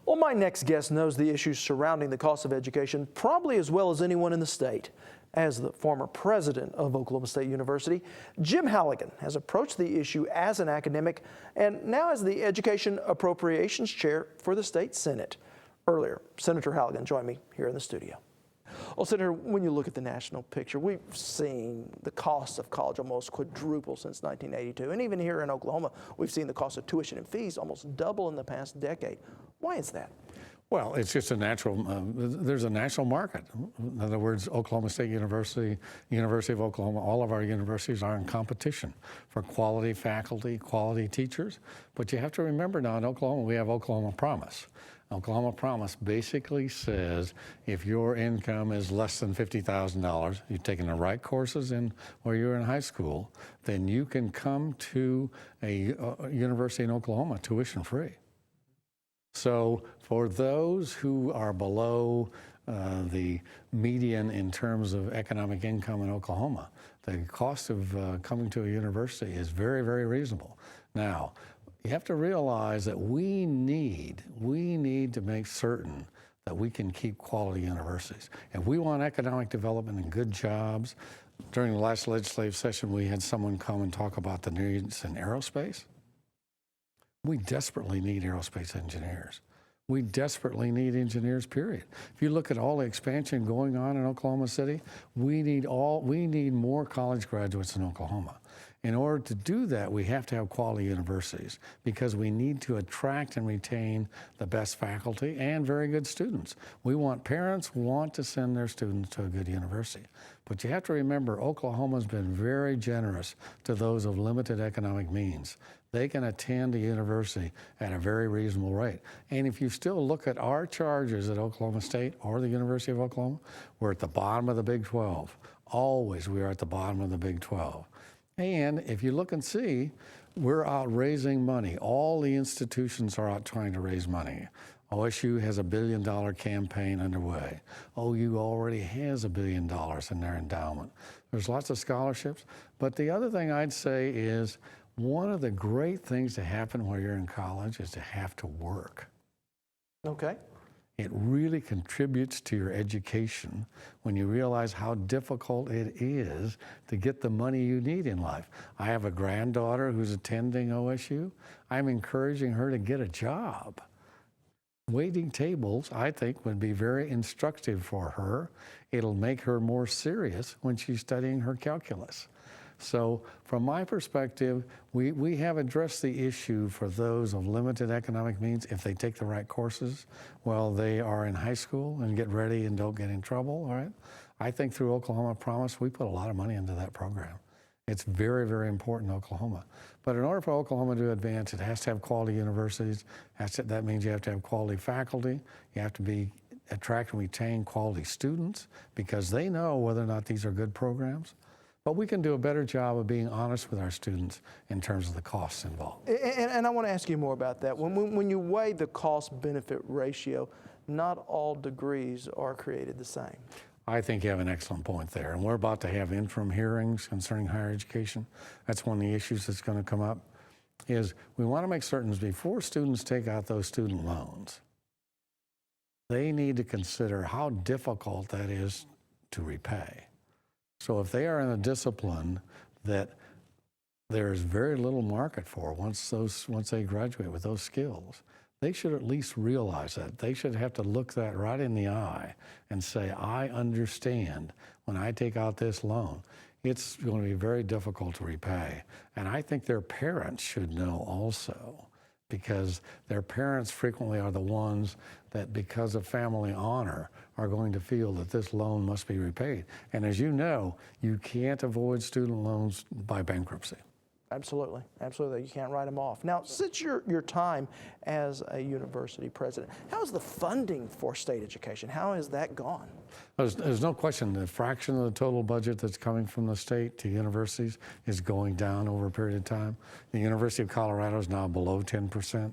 Well, my next guest knows the issues surrounding the cost of education probably as well as anyone in the state. As the former president of Oklahoma State University, Jim Halligan has approached the issue as an academic and now as the Education Appropriations Chair for the State Senate. Earlier, Senator Halligan joined me here in the studio. Well, Senator, when you look at the national picture, we've seen the cost of college almost quadruple since 1982. And even here in Oklahoma, we've seen the cost of tuition and fees almost double in the past decade. Why is that? Well, it's just a natural, there's a national market. In other words, Oklahoma State University, University of Oklahoma, all of our universities are in competition for quality faculty, quality teachers. But you have to remember now in Oklahoma, we have Oklahoma Promise. Oklahoma Promise basically says if your income is less than $50,000, you've taken the right courses in while you're in high school, then you can come to a university in Oklahoma tuition free. So for those who are below the median in terms of economic income in Oklahoma, the cost of coming to a university is very, very reasonable. Now, you have to realize that we need to make certain that we can keep quality universities. If we want economic development and good jobs, during the last legislative session, we had someone come and talk about the needs in aerospace. We desperately need aerospace engineers. We desperately need engineers, period. If you look at all the expansion going on in Oklahoma City, we need more college graduates in Oklahoma. In order to do that, we have to have quality universities because we need to attract and retain the best faculty and very good students. Parents want to send their students to a good university. But you have to remember, Oklahoma's been very generous to those of limited economic means. They can attend a university at a very reasonable rate. And if you still look at our charges at Oklahoma State or the University of Oklahoma, we're at the bottom of the Big 12. Always we are at the bottom of the Big 12. And if you look and see, we're out raising money. All the institutions are out trying to raise money. OSU has a $1 billion campaign underway. OU already has $1 billion in their endowment. There's lots of scholarships. But the other thing I'd say is one of the great things to happen while you're in college is to have to work. Okay. It really contributes to your education when you realize how difficult it is to get the money you need in life. I have a granddaughter who's attending OSU. I'm encouraging her to get a job. Waiting tables, I think, would be very instructive for her. It'll make her more serious when she's studying her calculus. So from my perspective, we have addressed the issue for those of limited economic means if they take the right courses while they are in high school and get ready and don't get in trouble, all right? I think through Oklahoma Promise, we put a lot of money into that program. It's very, very important in Oklahoma. But in order for Oklahoma to advance, it has to have quality universities. That means you have to have quality faculty. You have to attract and retain quality students because they know whether or not these are good programs. But we can do a better job of being honest with our students in terms of the costs involved. And I want to ask you more about that. When you weigh the cost-benefit ratio, not all degrees are created the same. I think you have an excellent point there. And we're about to have interim hearings concerning higher education. That's one of the issues that's going to come up, is we want to make certain before students take out those student loans, they need to consider how difficult that is to repay. So if they are in a discipline that there's very little market for once they graduate with those skills, they should at least realize that. They should have to look that right in the eye and say, I understand when I take out this loan, it's going to be very difficult to repay. And I think their parents should know also, because their parents frequently are the ones that, because of family honor, are going to feel that this loan must be repaid. And as you know, you can't avoid student loans by bankruptcy. Absolutely, absolutely. You can't write them off. Now, since your time as a university president, how is the funding for state education? How has that gone? There's no question the fraction of the total budget that's coming from the state to universities is going down over a period of time. The University of Colorado is now below 10%.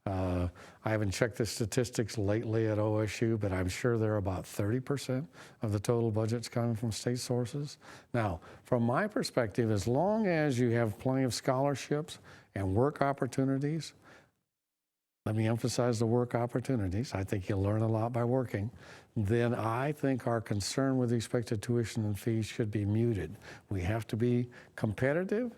I haven't checked the statistics lately at OSU, but I'm sure they're about 30% of the total budget's coming from state sources. Now, from my perspective, as long as you have plenty of scholarships and work opportunities, let me emphasize the work opportunities. I think you'll learn a lot by working. Then I think our concern with respect to tuition and fees should be muted. We have to be competitive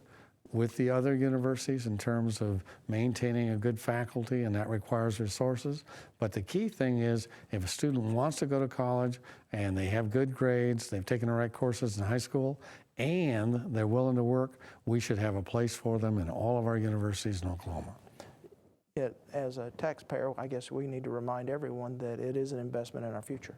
with the other universities in terms of maintaining a good faculty, and that requires resources. But the key thing is, if a student wants to go to college and they have good grades, they've taken the right courses in high school, and they're willing to work, we should have a place for them in all of our universities in Oklahoma. Yet, as a taxpayer, I guess we need to remind everyone that it is an investment in our future.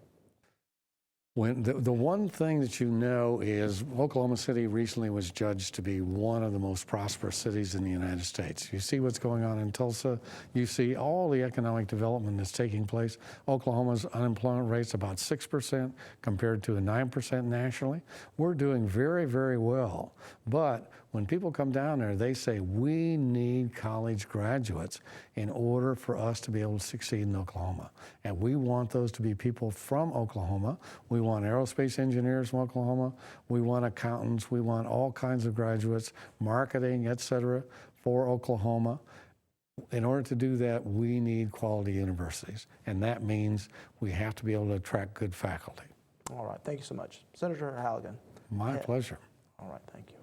When the one thing that you know is Oklahoma City recently was judged to be one of the most prosperous cities in the United States. You see what's going on in Tulsa. You see all the economic development that's taking place. Oklahoma's unemployment rate's about 6% compared to a 9% nationally. We're doing very, very well. But when people come down there, they say, we need college graduates in order for us to be able to succeed in Oklahoma. And we want those to be people from Oklahoma. We want aerospace engineers from Oklahoma. We want accountants. We want all kinds of graduates, marketing, et cetera, for Oklahoma. In order to do that, we need quality universities. And that means we have to be able to attract good faculty. All right. Thank you so much. Senator Halligan. My pleasure. All right. Thank you.